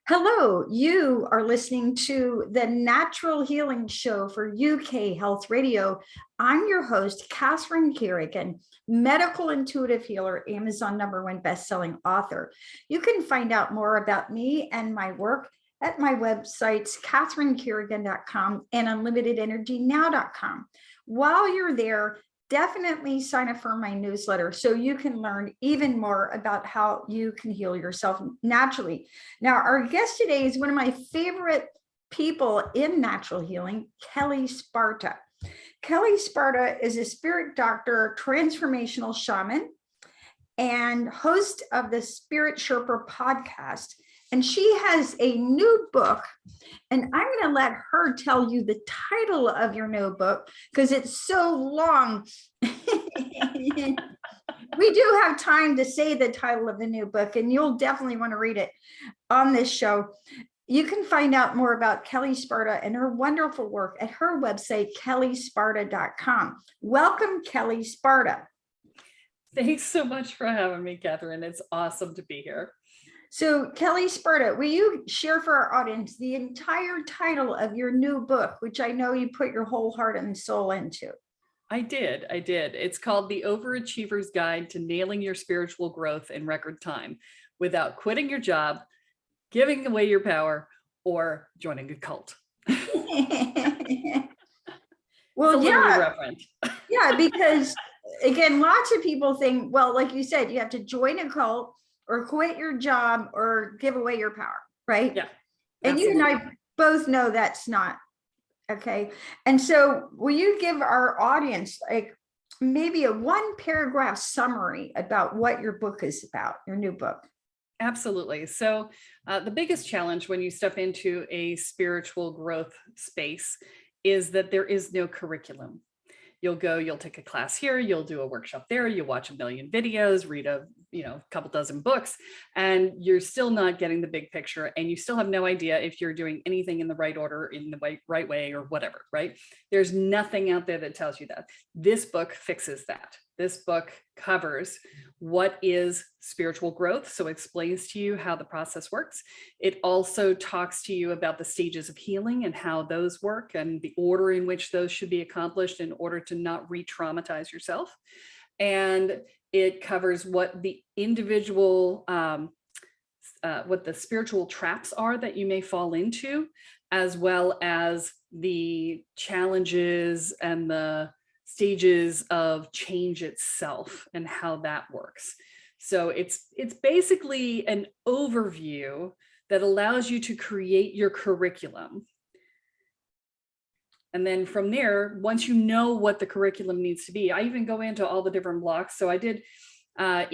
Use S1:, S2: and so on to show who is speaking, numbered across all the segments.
S1: Hello, you are listening to the Natural Healing Show for UK Health Radio. I'm your host, Catherine Carrigan, medical intuitive healer, Amazon #1 bestselling author. You can find out more about me and my work at my websites, catherinecarrigan.com and unlimitedenergynow.com. While you're there, definitely sign up for my newsletter so you can learn even more about how you can heal yourself naturally. Now, our guest today is one of my favorite people in natural healing, Kelle Sparta. Kelle Sparta is a spirit doctor, transformational shaman, and host of the Spirit Sherpa podcast. And she has a new book, and I'm going to let her tell you the title of your new book because it's so long. We do have time to say the title of the new book, and you'll definitely want to read it on this show. You can find out more about Kelle Sparta and her wonderful work at her website, kellesparta.com. Welcome, Kelle Sparta.
S2: Thanks so much for having me, Catherine. It's awesome to be here.
S1: So, Kelle Sparta, will you share for our audience the entire title of your new book, which I know you put your whole heart and soul into?
S2: I did. It's called The Overachiever's Guide to Nailing Your Spiritual Growth in Record Time Without Quitting Your Job, Giving Away Your Power, or Joining a Cult.
S1: Well, yeah, because again, lots of people think, well, like you said, you have to join a cult or quit your job or give away your power, right?
S2: Yeah.
S1: And you and I both know that's not okay. And so will you give our audience like maybe a 1-paragraph summary about what your book is about, your new book?
S2: Absolutely. So the biggest challenge when you step into a spiritual growth space is that there is no curriculum. You'll take a class here, you'll do a workshop there, you'll watch a million videos, read a couple dozen books, and you're still not getting the big picture, and you still have no idea if you're doing anything in the right order, in the right way, or whatever, right? There's nothing out there that tells you that. This book fixes that. This book covers what is spiritual growth, so it explains to you how the process works. It also talks to you about the stages of healing and how those work and the order in which those should be accomplished in order to not re-traumatize yourself. And it covers what the individual, what the spiritual traps are that you may fall into, as well as the challenges and the stages of change itself and how that works. So it's basically an overview that allows you to create your curriculum. And then from there, once you know what the curriculum needs to be, I even go into all the different blocks. So I did over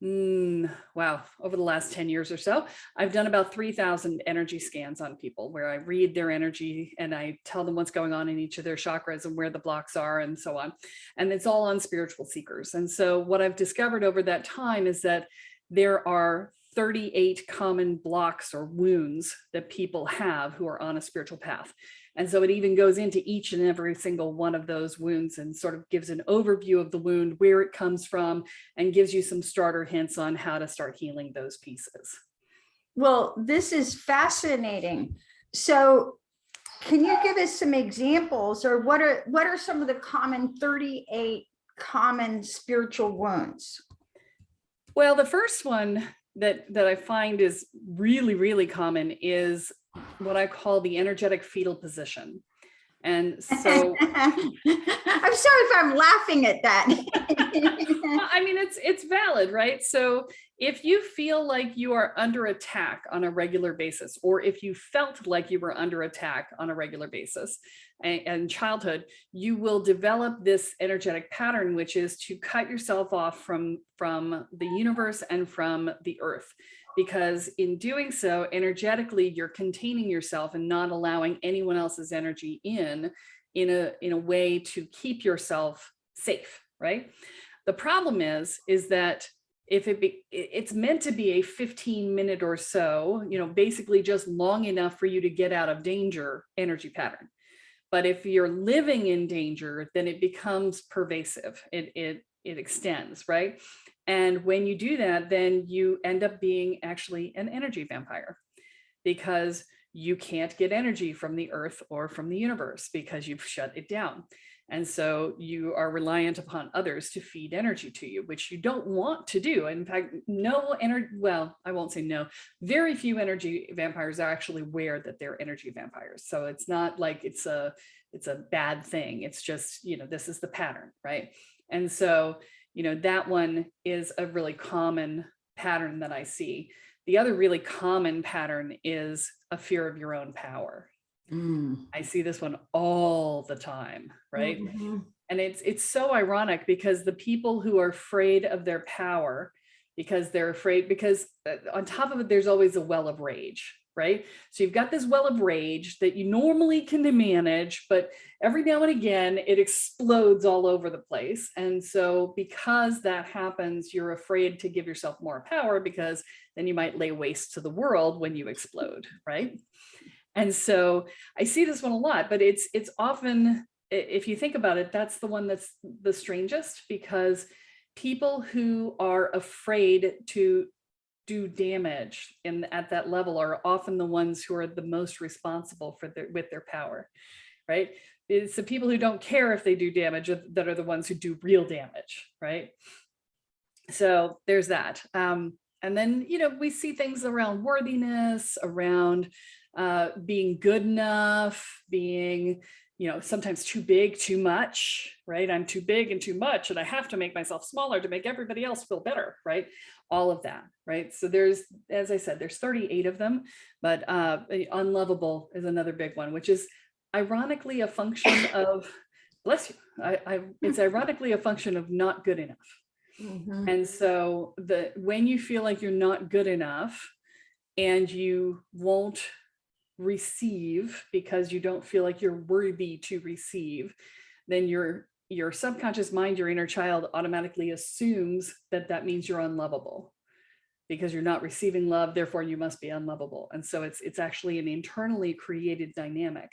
S2: the last 10 years or so, I've done about 3,000 energy scans on people where I read their energy and I tell them what's going on in each of their chakras and where the blocks are and so on. And it's all on spiritual seekers. And so what I've discovered over that time is that there are 38 common blocks or wounds that people have who are on a spiritual path. And so it even goes into each and every single one of those wounds and sort of gives an overview of the wound, where it comes from, and gives you some starter hints on how to start healing those pieces.
S1: Well, this is fascinating. So can you give us some examples, or what are some of the 38 common spiritual wounds?
S2: Well, the first one that I find is really, really common is what I call the energetic fetal position. And so
S1: I'm sorry if I'm laughing at that.
S2: I mean, it's valid, right? So if you feel like you are under attack on a regular basis, or if you felt like you were under attack on a regular basis in childhood, you will develop this energetic pattern, which is to cut yourself off from the universe and from the earth. Because in doing so, energetically, you're containing yourself and not allowing anyone else's energy in a way to keep yourself safe, right? The problem is that if it's meant to be a 15-minute or so, basically just long enough for you to get out of danger energy pattern. But if you're living in danger, then it becomes pervasive. It extends, right? And when you do that, then you end up being actually an energy vampire. because you can't get energy from the earth or from the universe because you've shut it down. And so you are reliant upon others to feed energy to you, which you don't want to do. In fact, no energy, well, I won't say no, very few energy vampires are actually aware that they're energy vampires. So it's not like it's a bad thing. It's just, this is the pattern, right? And so, that one is a really common pattern that I see. The other really common pattern is a fear of your own power. I see this one all the time, right?
S1: Mm-hmm.
S2: And it's so ironic because the people who are afraid of their power, because on top of it, there's always a well of rage, right? So you've got this well of rage that you normally can manage, but every now and again, it explodes all over the place. And so because that happens, you're afraid to give yourself more power because then you might lay waste to the world when you explode, right? And so I see this one a lot, but it's often, if you think about it, that's the one that's the strangest, because people who are afraid to do damage at that level are often the ones who are the most responsible with their power, right? It's the people who don't care if they do damage that are the ones who do real damage, right? So there's that. And then, we see things around worthiness, around being good enough, being, sometimes too big, too much, right? I'm too big and too much, and I have to make myself smaller to make everybody else feel better, right? All of that, right? So there's, as I said, there's 38 of them, but unlovable is another big one, which is ironically a function of, bless you, it's ironically a function of not good enough.
S1: Mm-hmm.
S2: And so when you feel like you're not good enough and you won't receive because you don't feel like you're worthy to receive, then your subconscious mind, your inner child, automatically assumes that means you're unlovable because you're not receiving love, therefore you must be unlovable. And so it's actually an internally created dynamic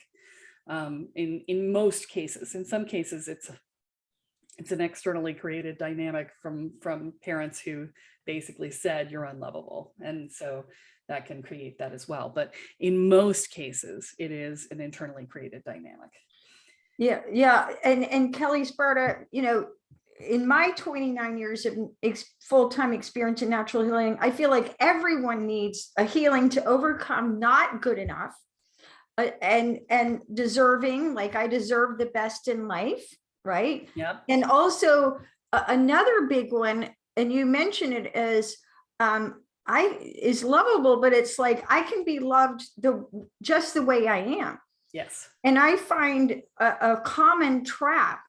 S2: in most cases. In some cases, it's an externally created dynamic from parents who basically said you're unlovable. And so that can create that as well. But in most cases, it is an internally created dynamic.
S1: Yeah. Yeah. And Kelle Sparta, in my 29 years of full-time experience in natural healing, I feel like everyone needs a healing to overcome not good enough and deserving, like I deserve the best in life. Right.
S2: Yep.
S1: And also another big one, and you mentioned it as is lovable, but it's like I can be loved just the way I am.
S2: Yes.
S1: And I find a common trap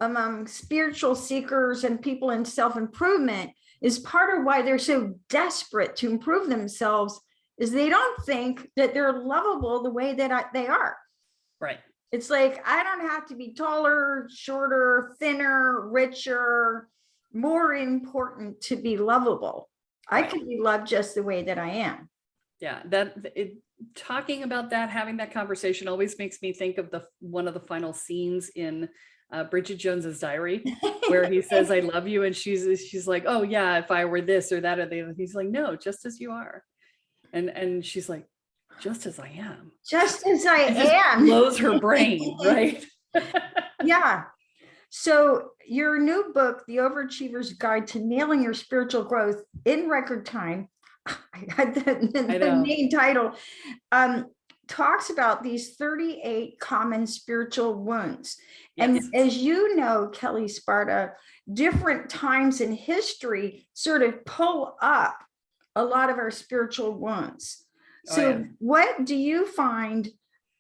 S1: among spiritual seekers and people in self-improvement is part of why they're so desperate to improve themselves is they don't think that they're lovable the way that they are.
S2: Right.
S1: It's like, I don't have to be taller, shorter, thinner, richer, more important to be lovable. Right. I can be loved just the way that I am.
S2: Yeah, talking about that, having that conversation always makes me think of one of the final scenes in Bridget Jones's Diary, where he says, "I love you," and she's like, "Oh yeah, if I were this or that or the other." He's like, "No, just as you are," and she's like, "Just as I am."
S1: Just as I am.
S2: Blows her brain, right?
S1: Yeah. So your new book, The Overachiever's Guide to Nailing Your Spiritual Growth in Record Time, I had the main title, talks about these 38 common spiritual wounds. Yes. And as you know, Kelle Sparta, different times in history sort of pull up a lot of our spiritual wounds. So what do you find,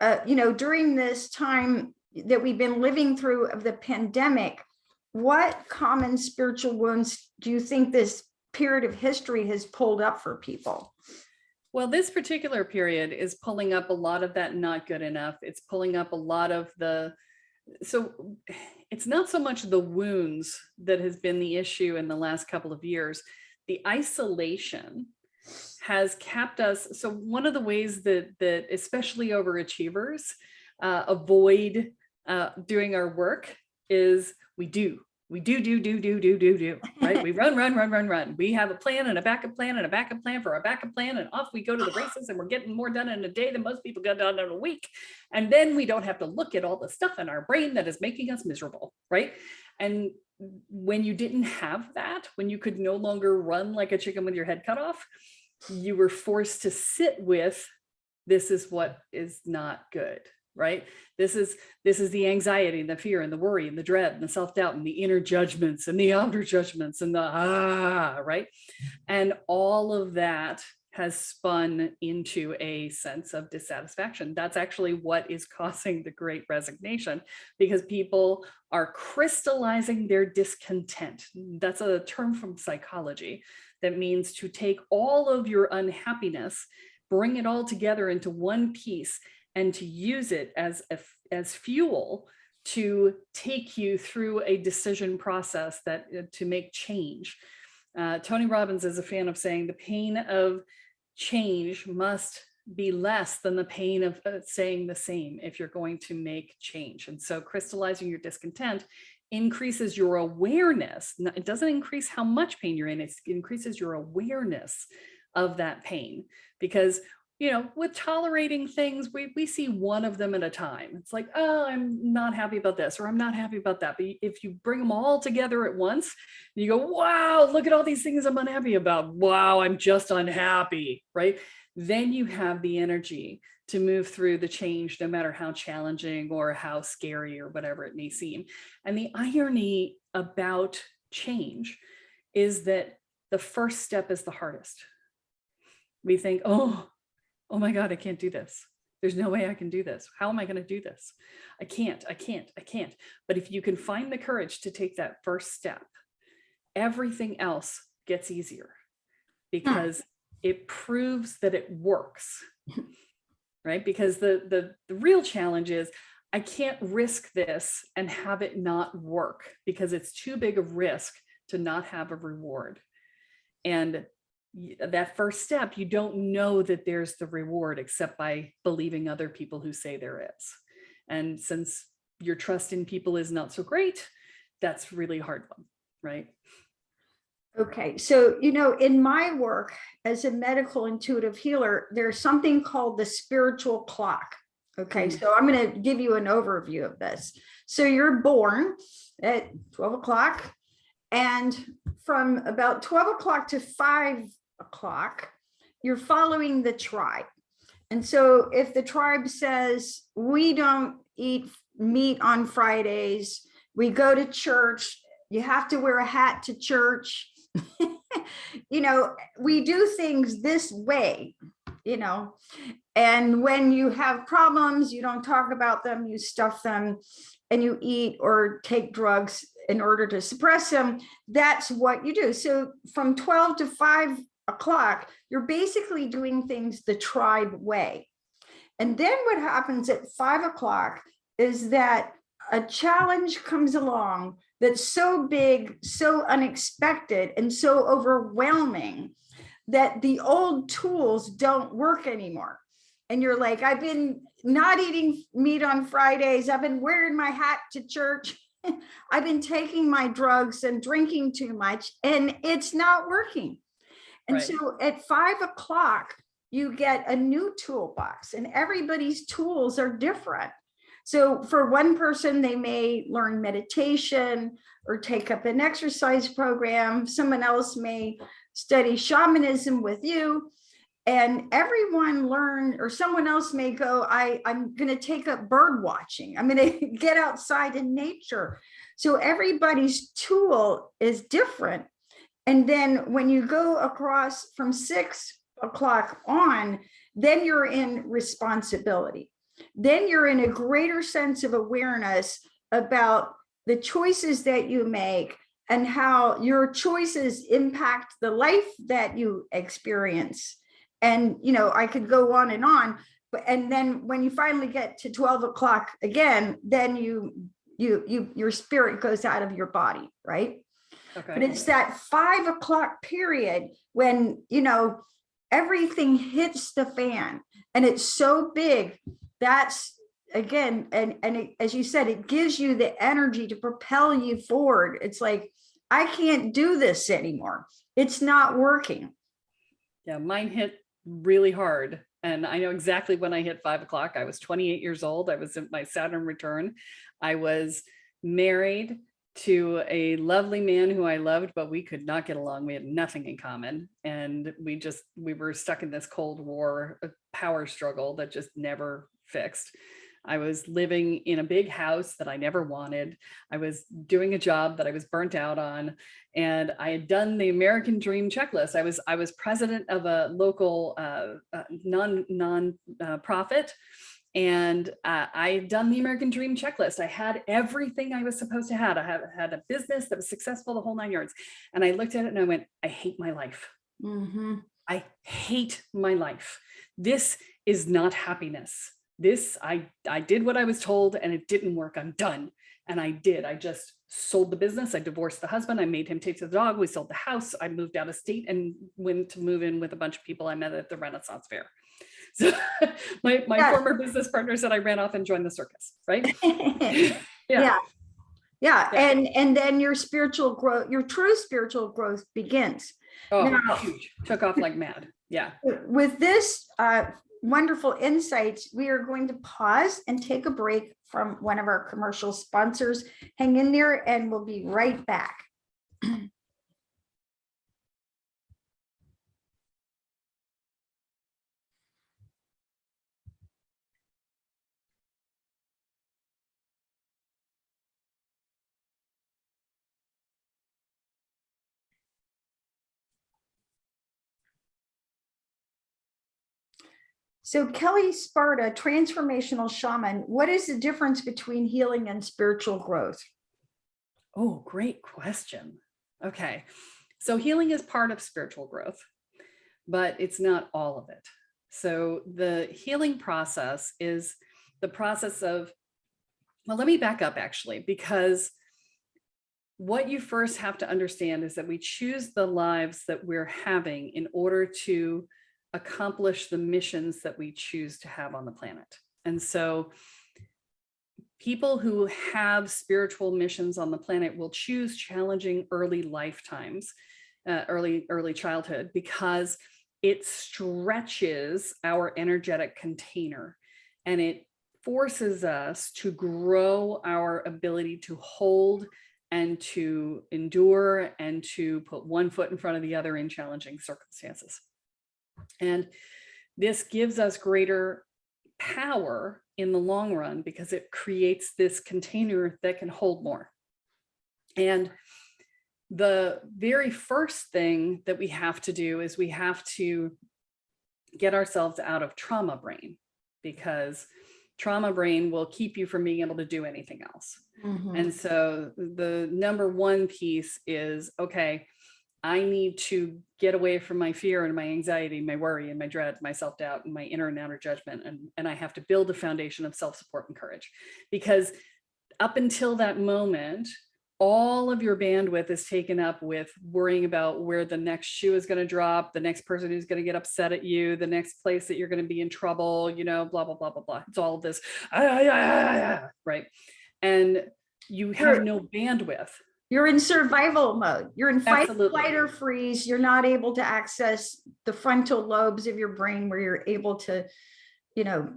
S1: during this time that we've been living through of the pandemic, what common spiritual wounds do you think this period of history has pulled up for people?
S2: Well, this particular period is pulling up a lot of that not good enough. It's pulling up a lot of so it's not so much the wounds that has been the issue in the last couple of years. The isolation has kept us. So one of the ways that especially overachievers avoid doing our work is we do. We do, right? We run. We have a plan and a backup plan and a backup plan for our backup plan. And off we go to the races, and we're getting more done in a day than most people get done in a week. And then we don't have to look at all the stuff in our brain that is making us miserable, right? And when you didn't have that, when you could no longer run like a chicken with your head cut off, you were forced to sit with, this is what is not good, right? This is the anxiety and the fear and the worry and the dread and the self-doubt and the inner judgments and the outer judgments and the right? And all of that has spun into a sense of dissatisfaction. That's actually what is causing the Great Resignation, because people are crystallizing their discontent. That's a term from psychology that means to take all of your unhappiness, bring it all together into one piece, and to use it as fuel to take you through a decision process that to make change. Tony Robbins is a fan of saying the pain of change must be less than the pain of saying the same if you're going to make change. And so crystallizing your discontent increases your awareness. It doesn't increase how much pain you're in, it increases your awareness of that pain. Because with tolerating things, we see one of them at a time. It's like, oh, I'm not happy about this, or I'm not happy about that. But if you bring them all together at once, you go, wow, look at all these things I'm unhappy about. Wow, I'm just unhappy, right? Then you have the energy to move through the change, no matter how challenging or how scary or whatever it may seem. And the irony about change is that the first step is the hardest. We think, oh my God, I can't do this. There's no way I can do this. How am I going to do this? I can't. But if you can find the courage to take that first step, everything else gets easier, because it proves that it works, right? Because the real challenge is, I can't risk this and have it not work, because it's too big a risk to not have a reward. And that first step, you don't know that there's the reward except by believing other people who say there is. And since your trust in people is not so great, that's really hard one, right?
S1: Okay, so in my work as a medical intuitive healer, there's something called the spiritual clock. Okay, so I'm going to give you an overview of this. So you're born at 12 o'clock, and from about 12 o'clock to 5 o'clock, you're following the tribe. And so if the tribe says, we don't eat meat on Fridays, we go to church, you have to wear a hat to church, we do things this way, and when you have problems, you don't talk about them, you stuff them, and you eat or take drugs in order to suppress them. That's what you do. So from 12 to 5 o'clock, you're basically doing things the tribe way. And then what happens at 5 o'clock is that a challenge comes along that's so big, so unexpected, and so overwhelming that the old tools don't work anymore. And you're like, I've been not eating meat on Fridays, I've been wearing my hat to church, I've been taking my drugs and drinking too much, and it's not working. And so at 5 o'clock, you get a new toolbox, and everybody's tools are different. So for one person, they may learn meditation or take up an exercise program. Someone else may study shamanism with you, and everyone learn, or someone else may go, I'm going to take up bird watching. I'm going to get outside in nature. So everybody's tool is different. And then when you go across from 6 o'clock on, then you're in responsibility. Then you're in a greater sense of awareness about the choices that you make and how your choices impact the life that you experience. And, I could go on, and then when you finally get to 12 o'clock again, then your spirit goes out of your body, right? Okay. But it's that 5 o'clock period when, everything hits the fan and it's so big. That's again, as you said, it gives you the energy to propel you forward. It's like, I can't do this anymore. It's not working.
S2: Yeah, mine hit really hard. And I know exactly when I hit 5 o'clock. I was 28 years old. I was in my Saturn return. I was married to a lovely man who I loved, but we could not get along. We had nothing in common. And we were stuck in this Cold War power struggle that just never fixed. I was living in a big house that I never wanted. I was doing a job that I was burnt out on, and I had done the American Dream checklist. I was president of a local non-profit, and I had done the American Dream checklist. I had everything I was supposed to have. I had a business that was successful, the whole 9 yards. And I looked at it and I went, I hate my life.
S1: Mm-hmm.
S2: I hate my life. This is not happiness. I did what I was told and it didn't work. I'm done. And I did. I just sold the business. I divorced the husband. I made him take the dog. We sold the house. I moved out of state and went to move in with a bunch of people I met at the Renaissance Fair. So my former business partner said I ran off and joined the circus, right?
S1: Yeah. Yeah. And then your spiritual growth, your true spiritual growth begins.
S2: Oh,
S1: now,
S2: huge. Took off like mad. Yeah.
S1: With this wonderful insights, we are going to pause and take a break from one of our commercial sponsors. Hang in there and we'll be right back. So Kelle Sparta, transformational shaman, what is the difference between healing and spiritual growth?
S2: Oh, great question. Okay. So healing is part of spiritual growth, but it's not all of it. So the healing process is the process of, well, let me back up actually, because what you first have to understand is that we choose the lives that we're having in order to accomplish the missions that we choose to have on the planet. And so people who have spiritual missions on the planet will choose challenging early lifetimes, early childhood, because it stretches our energetic container and it forces us to grow our ability to hold and to endure and to put one foot in front of the other in challenging circumstances. And this gives us greater power in the long run because it creates this container that can hold more. And the very first thing that we have to do is we have to get ourselves out of trauma brain, because trauma brain will keep you from being able to do anything else. Mm-hmm. And so the number one piece is, okay, I need to get away from my fear and my anxiety, my worry and my dread, my self-doubt and my inner and outer judgment. And I have to build a foundation of self-support and courage, because up until that moment, all of your bandwidth is taken up with worrying about where the next shoe is going to drop, the next person who's going to get upset at you, the next place that you're going to be in trouble, you know, blah, blah, blah, blah, blah. It's all this, right? And you have no bandwidth.
S1: You're in survival mode. You're in fight,
S2: Absolutely.
S1: flight, or freeze. You're not able to access the frontal lobes of your brain where you're able to, you know,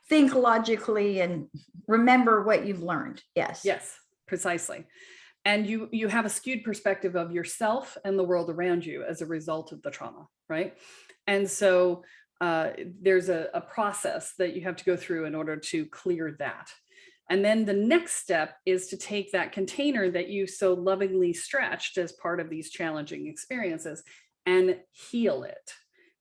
S1: think logically and remember what you've learned. Yes.
S2: Yes, precisely. And you have a skewed perspective of yourself and the world around you as a result of the trauma, right? And so there's a process that you have to go through in order to clear that. And then the next step is to take that container that you so lovingly stretched as part of these challenging experiences and heal it,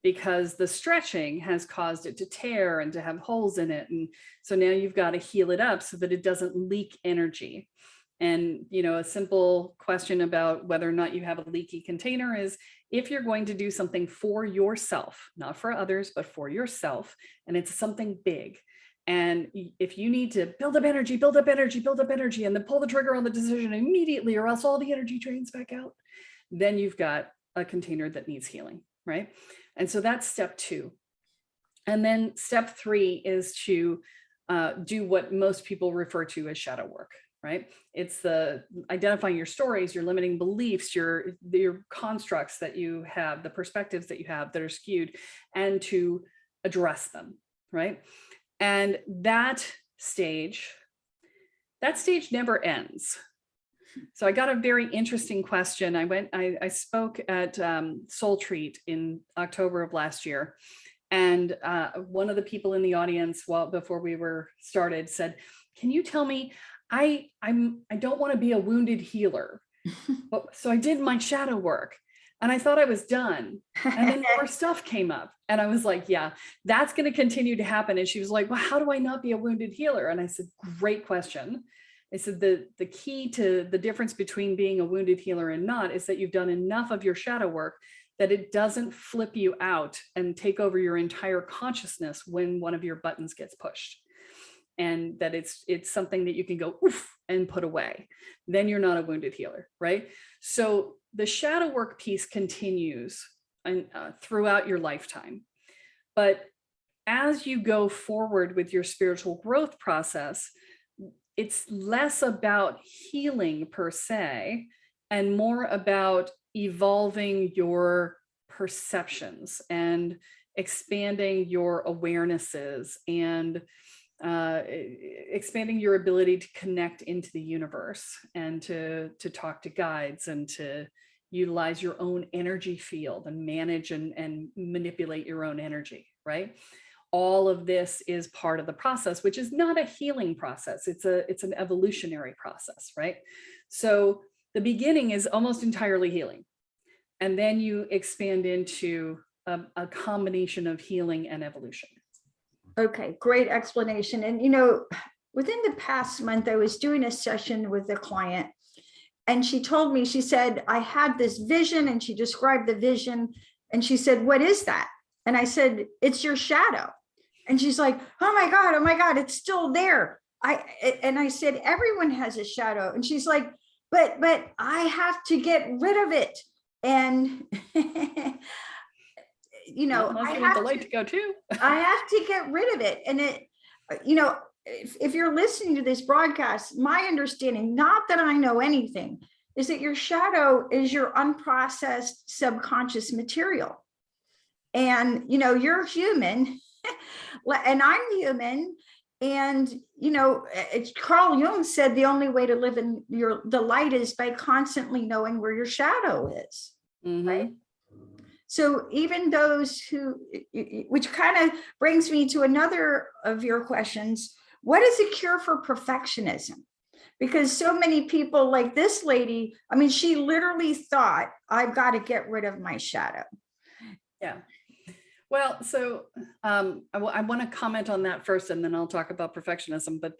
S2: because the stretching has caused it to tear and to have holes in it. And so now you've got to heal it up so that it doesn't leak energy. And, you know, a simple question about whether or not you have a leaky container is, if you're going to do something for yourself, not for others, but for yourself, and it's something big, and if you need to build up energy, and then pull the trigger on the decision immediately, or else all the energy drains back out, then you've got a container that needs healing, right? And so that's step 2. And then step 3 is to do what most people refer to as shadow work, right? It's the identifying your stories, your limiting beliefs, your constructs that you have, the perspectives that you have that are skewed, and to address them, right? And that stage never ends. So I got a very interesting question. I spoke at Soul Treat in October of last year. And one of the people in the audience, before we were started, said, "Can you tell me, I don't want to be a wounded healer." So I did my shadow work and I thought I was done. And then more stuff came up and I was like, yeah, that's going to continue to happen. And she was like, well, how do I not be a wounded healer? And I said, great question. I said, the key to the difference between being a wounded healer and not is that you've done enough of your shadow work that it doesn't flip you out and take over your entire consciousness when one of your buttons gets pushed. And that it's something that you can go oof and put away. Then you're not a wounded healer, right? So the shadow work piece continues throughout your lifetime. But as you go forward with your spiritual growth process, it's less about healing per se, and more about evolving your perceptions and expanding your awarenesses and expanding your ability to connect into the universe and to talk to guides and to utilize your own energy field and manage and manipulate your own energy, right? All of this is part of the process, which is not a healing process. It's an evolutionary process, right? So the beginning is almost entirely healing. And then you expand into a combination of healing and evolution.
S1: Okay, great explanation. And, within the past month, I was doing a session with a client and she told me, she said, I had this vision, and she described the vision. And she said, what is that? And I said, it's your shadow. And she's like, oh my God, it's still there. I said, everyone has a shadow. And she's like, but I have to get rid of it. And I
S2: want the light to go too.
S1: I have to get rid of it. And if you're listening to this broadcast, my understanding, not that I know anything, is that your shadow is your unprocessed subconscious material. And, you're human and I'm human. And, Carl Jung said the only way to live in the light is by constantly knowing where your shadow is. Mm-hmm. Right? So even those which kind of brings me to another of your questions, what is the cure for perfectionism? Because so many people, like this lady, she literally thought, I've got to get rid of my shadow.
S2: Yeah. Well, so I want to comment on that first, and then I'll talk about perfectionism. But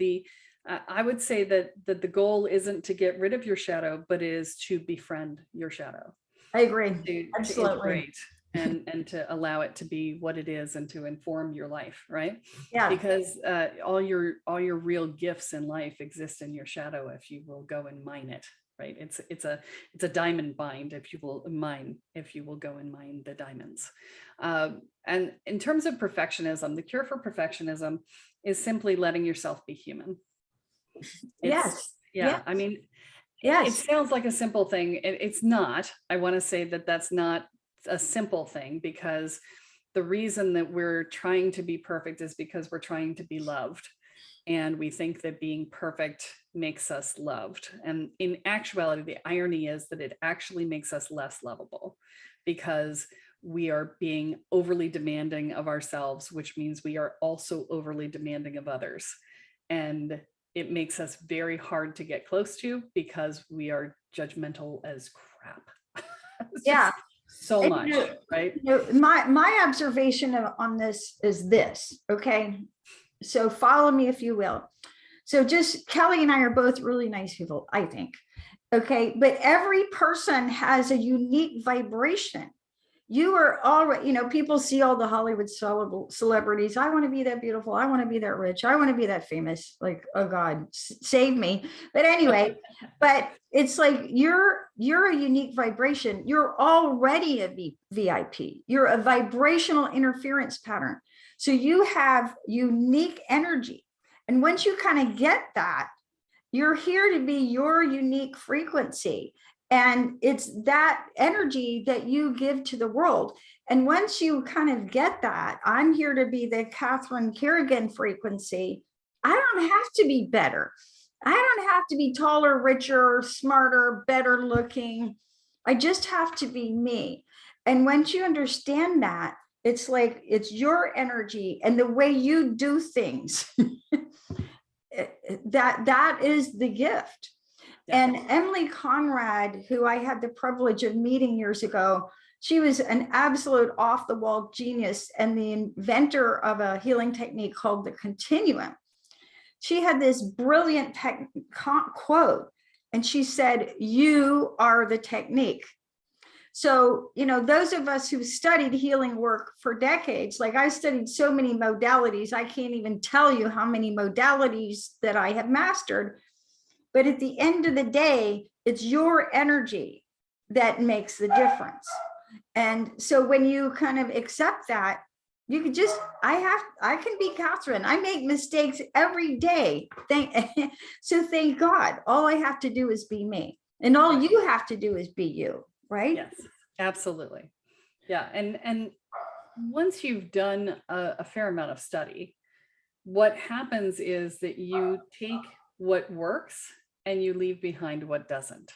S2: I would say that the goal isn't to get rid of your shadow, but is to befriend your shadow.
S1: I agree. Absolutely.
S2: And to allow it to be what it is and to inform your life, right?
S1: Yeah.
S2: Because all your real gifts in life exist in your shadow if you will go and mine it, right? It's a diamond mine if you will go and mine the diamonds. And in terms of perfectionism, the cure for perfectionism is simply letting yourself be human.
S1: Yes.
S2: Yeah.
S1: Yes.
S2: Yes. It sounds like a simple thing. It's not. I want to say that that's not a simple thing, because the reason that we're trying to be perfect is because we're trying to be loved. And we think that being perfect makes us loved. And in actuality, the irony is that it actually makes us less lovable, because we are being overly demanding of ourselves, which means we are also overly demanding of others. And it makes us very hard to get close to because we are judgmental as crap.
S1: Yeah.
S2: So much, right?
S1: My observation on this is this, okay? So follow me if you will. So just Kelly and I are both really nice people, I think. Okay, but every person has a unique vibration. You are already, people see all the Hollywood celebrities. I want to be that beautiful. I want to be that rich. I want to be that famous. Like, oh God, save me. But anyway, but it's like you're a unique vibration. You're already a VIP. You're a vibrational interference pattern. So you have unique energy. And once you kind of get that, you're here to be your unique frequency. And it's that energy that you give to the world. And once you kind of get that, I'm here to be the Catherine Carrigan frequency. I don't have to be better. I don't have to be taller, richer, smarter, better looking. I just have to be me. And once you understand that, it's like it's your energy and the way you do things. that is the gift. And Emily Conrad, who I had the privilege of meeting years ago, she was an absolute off the wall genius and the inventor of a healing technique called the continuum. She had this brilliant quote, and she said, "You are the technique." So, those of us who've studied healing work for decades, like I studied so many modalities, I can't even tell you how many modalities that I have mastered. But at the end of the day, it's your energy that makes the difference. And so when you kind of accept that, you can just, I can be Catherine. I make mistakes every day. So thank God. All I have to do is be me. And all you have to do is be you, right?
S2: Yes, absolutely. Yeah. And once you've done a fair amount of study, what happens is that you take what works and you leave behind what doesn't.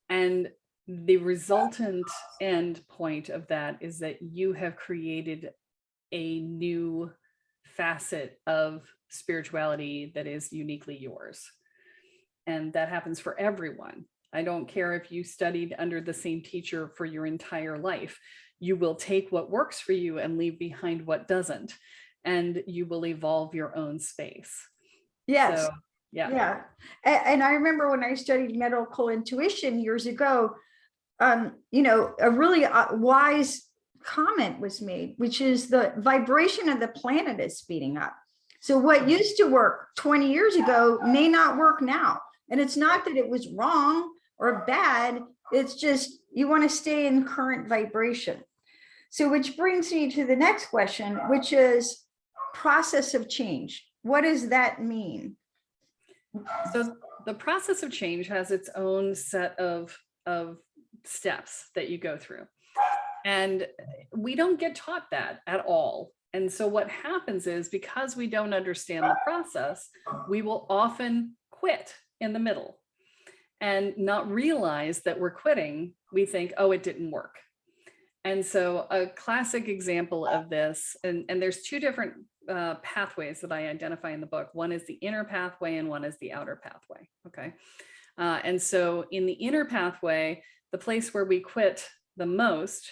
S2: And the resultant end point of that is that you have created a new facet of spirituality that is uniquely yours. And that happens for everyone. I don't care if you studied under the same teacher for your entire life. You will take what works for you and leave behind what doesn't. And you will evolve your own space.
S1: Yes.
S2: So,
S1: yeah. And I remember when I studied medical intuition years ago, a really wise comment was made, which is the vibration of the planet is speeding up. So what used to work 20 years ago may not work now. And it's not that it was wrong or bad. It's just you want to stay in current vibration. So which brings me to the next question, which is process of change. What does that mean?
S2: So the process of change has its own set of steps that you go through. And we don't get taught that at all. And so what happens is, because we don't understand the process, we will often quit in the middle and not realize that we're quitting. We think, oh, it didn't work. And so a classic example of this, and there's two different pathways that I identify in the book. One is the inner pathway and one is the outer pathway. Okay. And so in the inner pathway, the place where we quit the most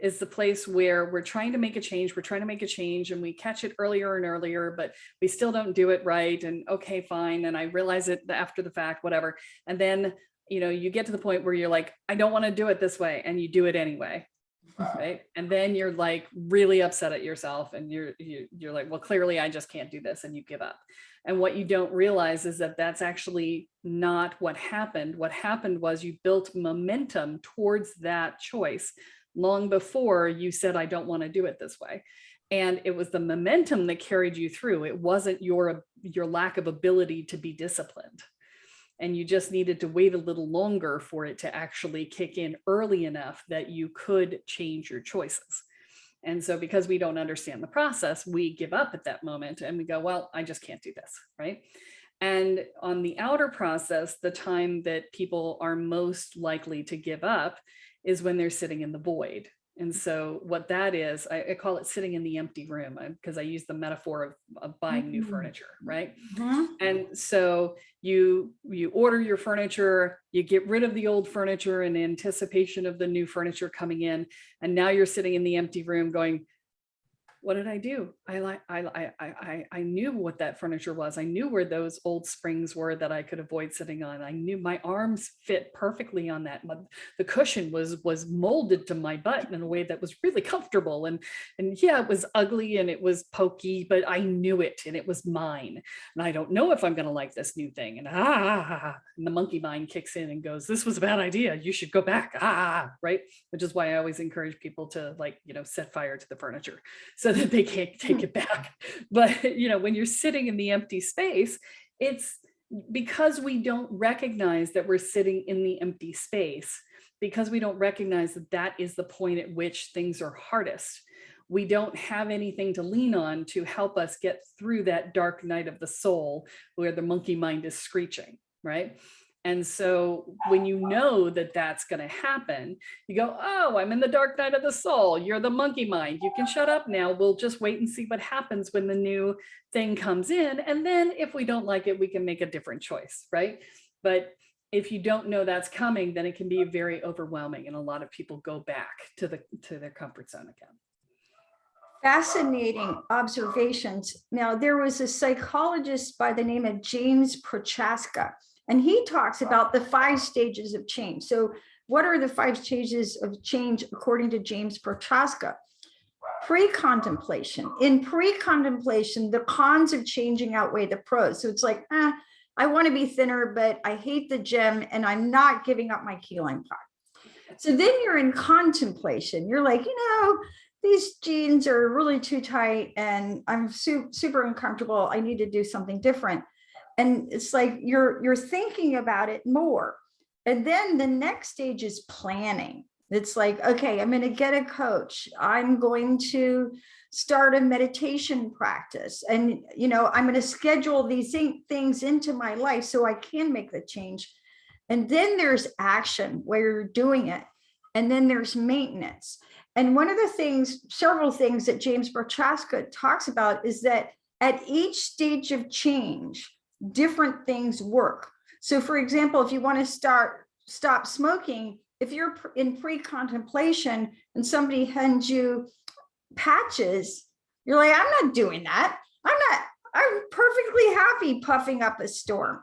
S2: is the place where we're trying to make a change. We're trying to make a change and we catch it earlier and earlier, but we still don't do it right. And okay, fine. And I realize it after the fact, whatever. And then, you get to the point where you're like, I don't want to do it this way. And you do it anyway. Right. And then you're like really upset at yourself and you're like, well, clearly I just can't do this, and you give up. And what you don't realize is that that's actually not what happened. What happened was you built momentum towards that choice long before you said, I don't want to do it this way. And it was the momentum that carried you through. It wasn't your lack of ability to be disciplined. And you just needed to wait a little longer for it to actually kick in early enough that you could change your choices. And so because we don't understand the process, we give up at that moment and we go, well, I just can't do this, right? And on the outer process, the time that people are most likely to give up is when they're sitting in the void. And so what that is, I call it sitting in the empty room, because I use the metaphor of buying new furniture, right? And so you order your furniture, you get rid of the old furniture in anticipation of the new furniture coming in. And now you're sitting in the empty room going, what did I do? I knew what that furniture was. I knew where those old springs were that I could avoid sitting on. I knew my arms fit perfectly on that. The cushion was molded to my butt in a way that was really comfortable. And yeah, it was ugly and it was pokey, but I knew it and it was mine. And I don't know if I'm going to like this new thing. And and the monkey mind kicks in and goes, this was a bad idea. You should go back. Right? Which is why I always encourage people to set fire to the furniture so that they can't take it back. But, when you're sitting in the empty space, it's because we don't recognize that we're sitting in the empty space, because we don't recognize that that is the point at which things are hardest. We don't have anything to lean on to help us get through that dark night of the soul where the monkey mind is screeching, right? And so when you know that that's going to happen, you go, oh, I'm in the dark night of the soul. You're the monkey mind. You can shut up now. We'll just wait and see what happens when the new thing comes in. And then if we don't like it, we can make a different choice, right? But if you don't know that's coming, then it can be very overwhelming. And a lot of people go back to their comfort zone again.
S1: Fascinating observations. Now, there was a psychologist by the name of James Prochaska, and he talks about the 5 stages of change. So what are the 5 stages of change according to James Prochaska? Pre-contemplation. In pre-contemplation, the cons of changing outweigh the pros. So it's like, I want to be thinner, but I hate the gym and I'm not giving up my key lime pie. So then you're in contemplation. You're like, these jeans are really too tight and I'm super uncomfortable. I need to do something different. And it's like you're thinking about it more. And then the next stage is planning. It's like, okay, I'm going to get a coach. I'm going to start a meditation practice. And, I'm going to schedule these things into my life so I can make the change. And then there's action where you're doing it. And then there's maintenance. And one of the things, several things that James Prochaska talks about is that at each stage of change, different things work. So for example, if you want to stop smoking, if you're in pre-contemplation and somebody hands you patches, you're like, I'm not doing that. I'm perfectly happy puffing up a storm.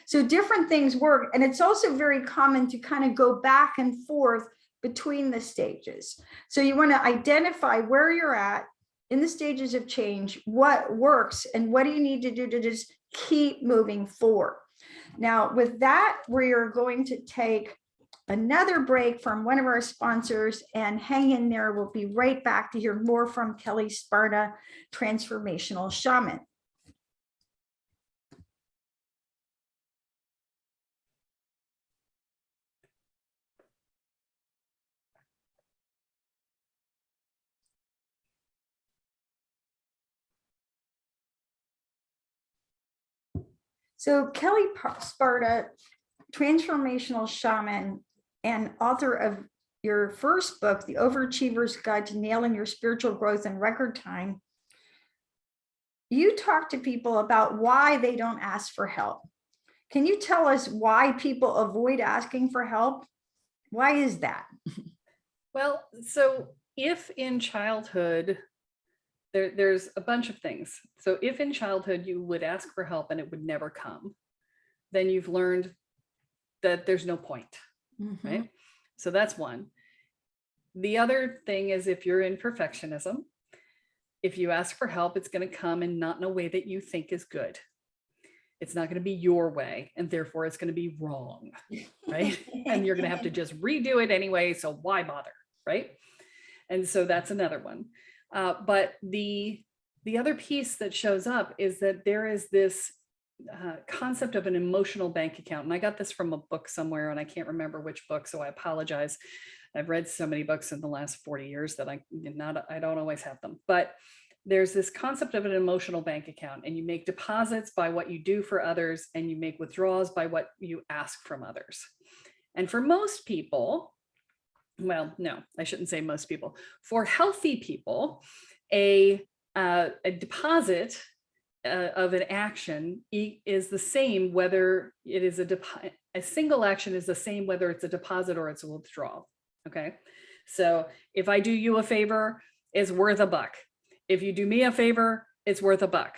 S1: So different things work. And it's also very common to kind of go back and forth between the stages. So you want to identify where you're at in the stages of change, what works, and what do you need to do to just keep moving forward. Now, with that, we are going to take another break from one of our sponsors, and hang in there. We'll be right back to hear more from Kelle Sparta, transformational shaman. So Kelle Sparta, transformational shaman and author of your first book, The Overachiever's Guide to Nailing Your Spiritual Growth in Record Time, you talk to people about why they don't ask for help. Can you tell us why people avoid asking for help? Why is that?
S2: Well, so if in childhood, there's a bunch of things. So if in childhood you would ask for help and it would never come, then you've learned that there's no point, right? So that's one. The other thing is, if you're in perfectionism, if you ask for help, it's going to come and not in a way that you think is good. It's not going to be your way, and therefore it's going to be wrong, right? And you're going to have to just redo it anyway, so why bother, right? And so that's another one. But the other piece that shows up is that there is this concept of an emotional bank account. And I got this from a book somewhere, and I can't remember which book, so I apologize. I've read so many books in the last 40 years that I don't always have them. But there's this concept of an emotional bank account, and you make deposits by what you do for others, and you make withdrawals by what you ask from others. And for most people, well, no, I shouldn't say most people. For healthy people, a deposit of an action is the same whether it is a single action is the same whether it's a deposit or it's a withdrawal. Okay, so if I do you a favor, it's worth $1. If you do me a favor, it's worth $1.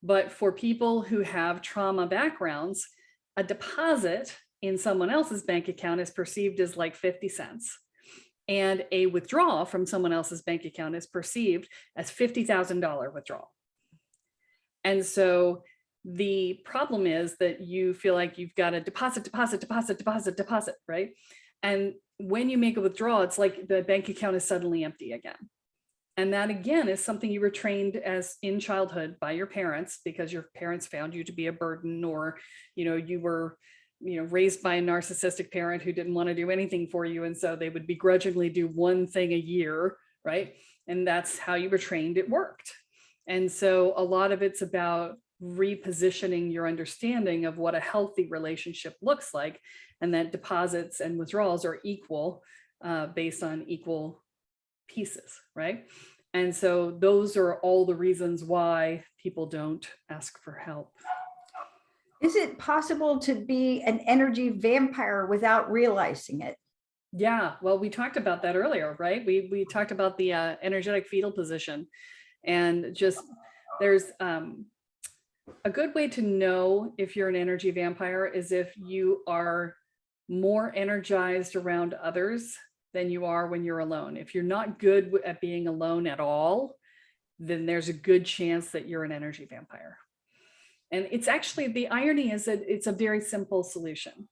S2: But for people who have trauma backgrounds, a deposit in someone else's bank account is perceived as like 50 cents. And a withdrawal from someone else's bank account is perceived as $50,000 withdrawal. And so the problem is that you feel like you've got a deposit, right? And when you make a withdrawal, it's like the bank account is suddenly empty again. And that again is something you were trained as in childhood by your parents, because your parents found you to be a burden, or, you were, raised by a narcissistic parent who didn't want to do anything for you. And so they would begrudgingly do one thing a year, right? And that's how you were trained. It worked. And so a lot of it's about repositioning your understanding of what a healthy relationship looks like, and that deposits and withdrawals are equal, based on equal pieces, right? And so those are all the reasons why people don't ask for help.
S1: Is it possible to be an energy vampire without realizing it?
S2: Yeah, well, we talked about that earlier, right? We talked about the energetic fetal position, and just there's a good way to know if you're an energy vampire is if you are more energized around others than you are when you're alone. If you're not good at being alone at all, then there's a good chance that you're an energy vampire. And it's actually, the irony is that it's a very simple solution.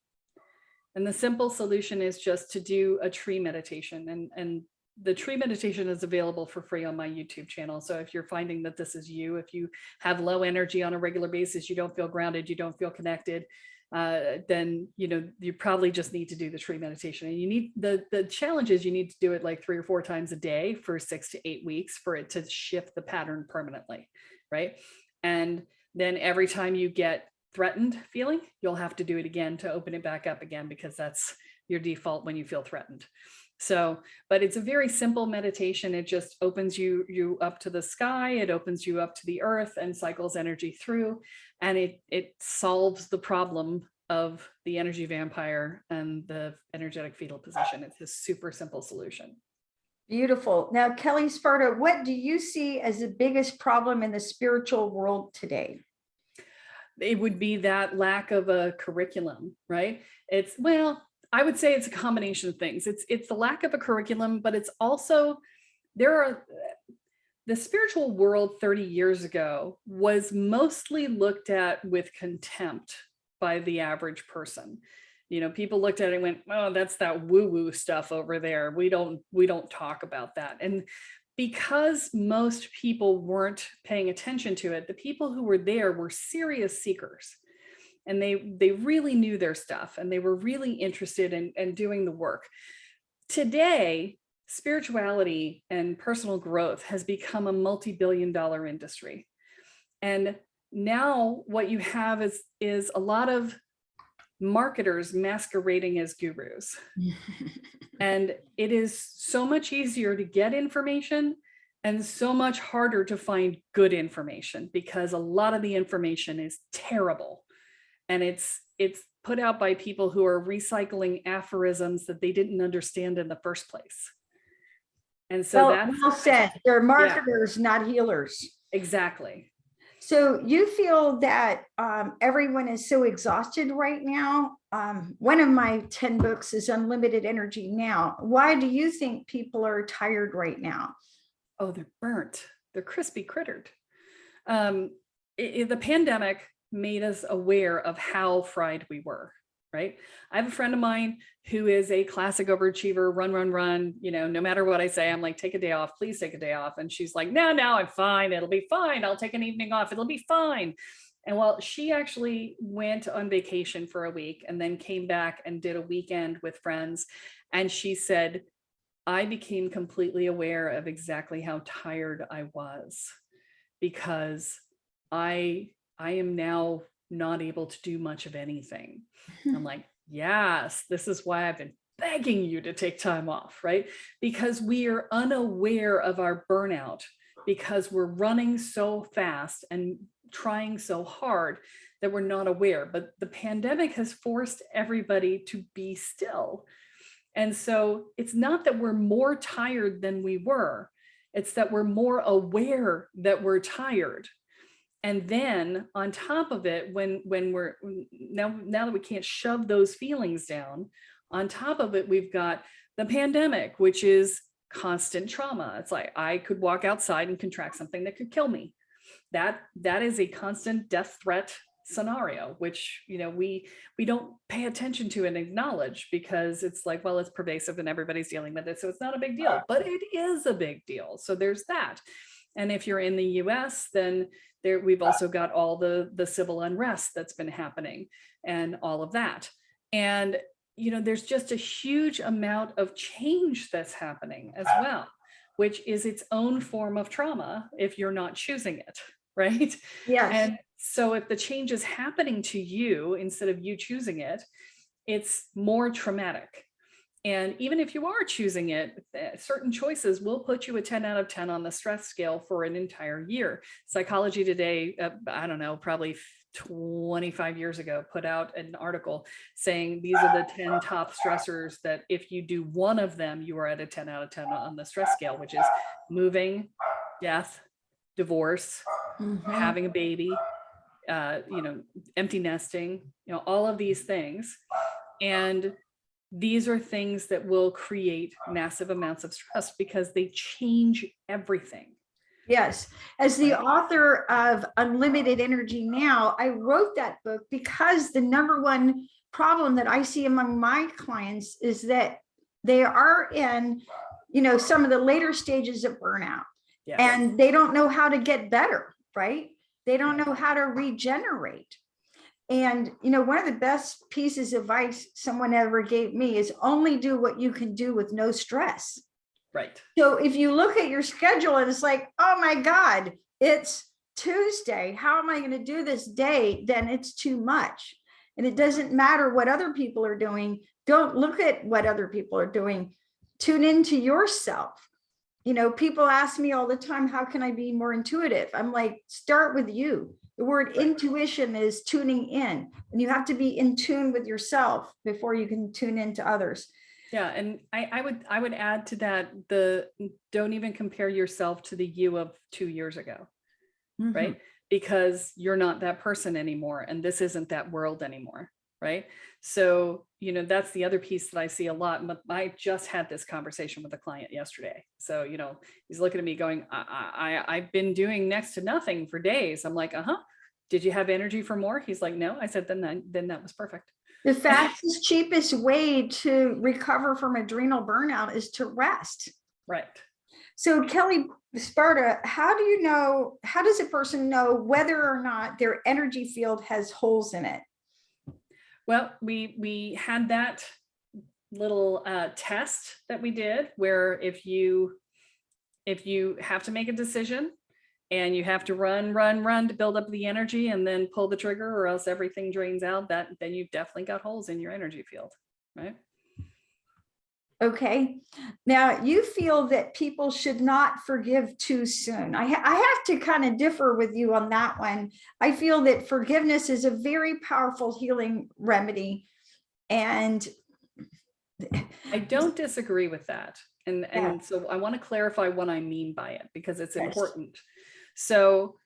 S2: And the simple solution is just to do a tree meditation. And the tree meditation is available for free on my YouTube channel. So if you're finding that this is you, if you have low energy on a regular basis, you don't feel grounded, you don't feel connected, then you probably just need to do the tree meditation. And you need the challenge is you need to do it like 3 or 4 times a day for 6 to 8 weeks for it to shift the pattern permanently, right? And then every time you get threatened feeling, you'll have to do it again to open it back up again, because that's your default when you feel threatened. So, but it's a very simple meditation. It just opens you up to the sky. It opens you up to the earth and cycles energy through, and it solves the problem of the energy vampire and the energetic fetal position. It's a super simple solution.
S1: Beautiful. Now, Kelle Sparta, what do you see as the biggest problem in the spiritual world today?
S2: It would be that lack of a curriculum, right? I would say it's a combination of things. It's the lack of a curriculum, but it's also, the spiritual world 30 years ago was mostly looked at with contempt by the average person. People looked at it and went, oh, that's that woo-woo stuff over there. We don't talk about that. And because most people weren't paying attention to it, the people who were there were serious seekers. And they really knew their stuff, and they were really interested in doing the work. Today, spirituality and personal growth has become a multi-billion-dollar industry. And now what you have is a lot of marketers masquerading as gurus. And it is so much easier to get information and so much harder to find good information, because a lot of the information is terrible. And it's put out by people who are recycling aphorisms that they didn't understand in the first place. And so
S1: well said. They're marketers, not healers.
S2: Exactly.
S1: So you feel that everyone is so exhausted right now. One of my 10 books is Unlimited Energy Now. Why do you think people are tired right now?
S2: Oh, they're burnt. They're crispy crittered. The pandemic made us aware of how fried we were, right? I have a friend of mine who is a classic overachiever, run, no matter what I say, I'm like, take a day off, please take a day off. And she's like, no, I'm fine. It'll be fine. I'll take an evening off. It'll be fine. And well, she actually went on vacation for a week and then came back and did a weekend with friends. And she said, I became completely aware of exactly how tired I was, because I am now not able to do much of anything. I'm like, yes, this is why I've been begging you to take time off, right? Because we are unaware of our burnout, because we're running so fast and trying so hard that we're not aware. But the pandemic has forced everybody to be still. And so it's not that we're more tired than we were, it's that we're more aware that we're tired. And then on top of it, when we're now that we can't shove those feelings down, on top of it, we've got the pandemic, which is constant trauma. It's like I could walk outside and contract something that could kill me. That is a constant death threat scenario, which, we don't pay attention to and acknowledge because it's like, well, it's pervasive and everybody's dealing with it, so it's not a big deal, but it is a big deal. So there's that. And if you're in the US, then we've also got all the civil unrest that's been happening and all of that. And, there's just a huge amount of change that's happening as well, which is its own form of trauma if you're not choosing it, right?
S1: Yes.
S2: And so if the change is happening to you instead of you choosing it, it's more traumatic. And even if you are choosing it, certain choices will put you a 10 out of 10 on the stress scale for an entire year. Psychology Today, I don't know, probably 25 years ago, put out an article saying these are the 10 top stressors that if you do one of them, you are at a 10 out of 10 on the stress scale, which is moving, death, divorce, having a baby, empty nesting, all of these things. And these are things that will create massive amounts of stress because they change everything.
S1: Yes. As the author of Unlimited Energy Now, I wrote that book because the number one problem that I see among my clients is that they are in, some of the later stages of burnout. Yes. And they don't know how to get better, right? They don't know how to regenerate. And, one of the best pieces of advice someone ever gave me is only do what you can do with no stress.
S2: Right.
S1: So if you look at your schedule and it's like, oh my God, it's Tuesday, how am I going to do this day? Then it's too much. And it doesn't matter what other people are doing. Don't look at what other people are doing. Tune into yourself. People ask me all the time, how can I be more intuitive? I'm like, start with you. The word intuition is tuning in, and you have to be in tune with yourself before you can tune into others.
S2: Yeah. And I would add to that, don't even compare yourself to the you of 2 years ago, right? Because you're not that person anymore. And this isn't that world anymore. Right. So, that's the other piece that I see a lot. I just had this conversation with a client yesterday. So, he's looking at me going, I've been doing next to nothing for days. I'm like, did you have energy for more? He's like, no. I said, then that was perfect.
S1: The fastest, cheapest way to recover from adrenal burnout is to rest.
S2: Right.
S1: So Kelle Sparta, how does a person know whether or not their energy field has holes in it?
S2: Well, we had that little test that we did where if you have to make a decision and you have to run to build up the energy and then pull the trigger or else everything drains out, then you've definitely got holes in your energy field, right?
S1: Okay. Now you feel that people should not forgive too soon. I have to kind of differ with you on that one. I feel that forgiveness is a very powerful healing remedy. And
S2: I don't disagree with that. And so I want to clarify what I mean by it because it's important. So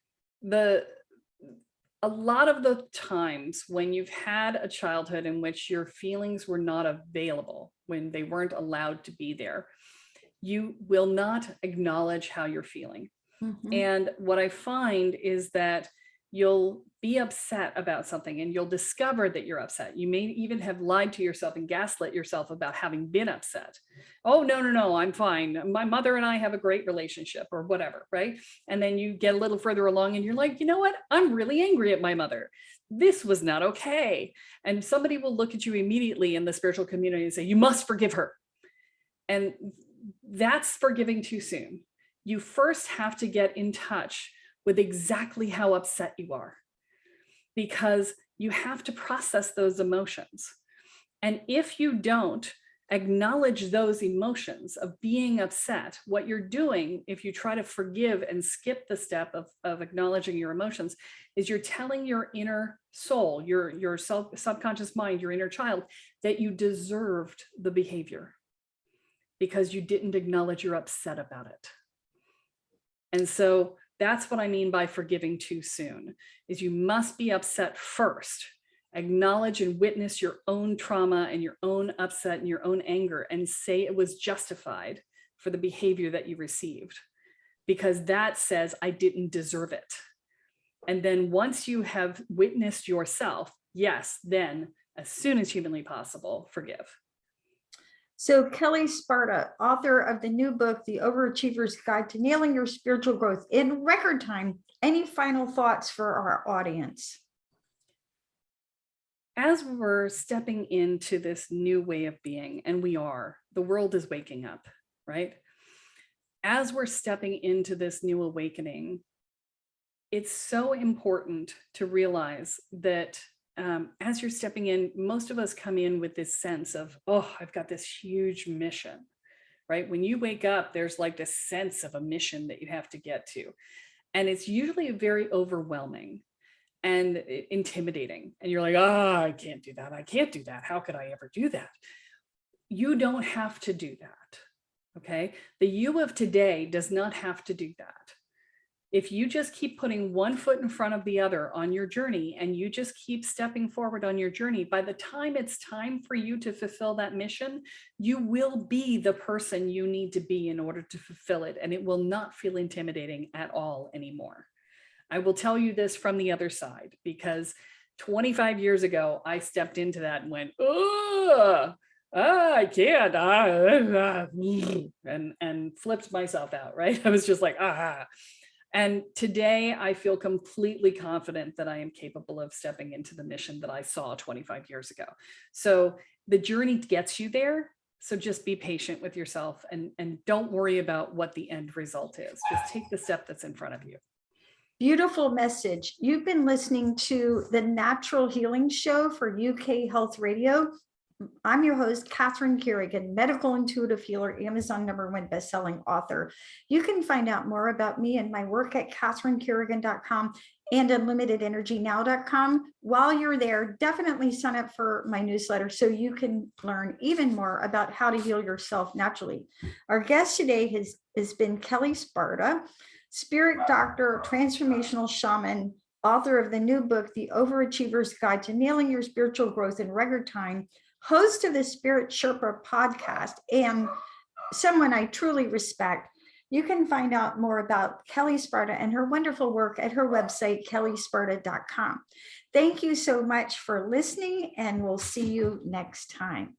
S2: a lot of the times when you've had a childhood in which your feelings were not available, when they weren't allowed to be there, you will not acknowledge how you're feeling. And what I find is that you'll be upset about something and you'll discover that you're upset. You may even have lied to yourself and gaslit yourself about having been upset. Oh, no, I'm fine. My mother and I have a great relationship or whatever, right? And then you get a little further along and you're like, you know what? I'm really angry at my mother. This was not okay. And somebody will look at you immediately in the spiritual community and say, you must forgive her. And that's forgiving too soon. You first have to get in touch with exactly how upset you are, because you have to process those emotions. And if you don't acknowledge those emotions of being upset, what you're doing, if you try to forgive and skip the step of acknowledging your emotions, is you're telling your inner soul, your subconscious mind, your inner child, that you deserved the behavior because you didn't acknowledge you're upset about it. And so that's what I mean by forgiving too soon, is you must be upset first, acknowledge and witness your own trauma and your own upset and your own anger and say it was justified for the behavior that you received, because that says I didn't deserve it. And then once you have witnessed yourself, yes, then as soon as humanly possible, forgive.
S1: So Kelle Sparta, author of the new book, The Overachiever's Guide to Nailing Your Spiritual Growth in Record Time, any final thoughts for our audience?
S2: As we're stepping into this new way of being, and the world is waking up, right? As we're stepping into this new awakening, it's so important to realize that as you're stepping in, most of us come in with this sense of, oh, I've got this huge mission, right? When you wake up, there's like this sense of a mission that you have to get to. And it's usually very overwhelming and intimidating. And you're like, oh, I can't do that. I can't do that. How could I ever do that? You don't have to do that. Okay. The you of today does not have to do that. If you just keep putting one foot in front of the other on your journey, and you just keep stepping forward on your journey, by the time it's time for you to fulfill that mission, you will be the person you need to be in order to fulfill it. And it will not feel intimidating at all anymore. I will tell you this from the other side, because 25 years ago, I stepped into that and went, oh, I can't, and flipped myself out, right? I was just like, ah. And today I feel completely confident that I am capable of stepping into the mission that I saw 25 years ago. So the journey gets you there. So just be patient with yourself, and don't worry about what the end result is. Just take the step that's in front of you.
S1: Beautiful message. You've been listening to the Natural Healing Show for UK Health Radio. I'm your host, Catherine Carrigan, medical intuitive healer, Amazon #1 bestselling author. You can find out more about me and my work at catherinecarrigan.com and unlimitedenergynow.com. While you're there, definitely sign up for my newsletter so you can learn even more about how to heal yourself naturally. Our guest today has been Kelle Sparta, spirit doctor, transformational shaman, author of the new book, The Overachiever's Guide to Nailing Your Spiritual Growth in Record Time, host of the Spirit Sherpa podcast, and someone I truly respect. You can find out more about Kelle Sparta and her wonderful work at her website, kellesparta.com. Thank you so much for listening, and we'll see you next time.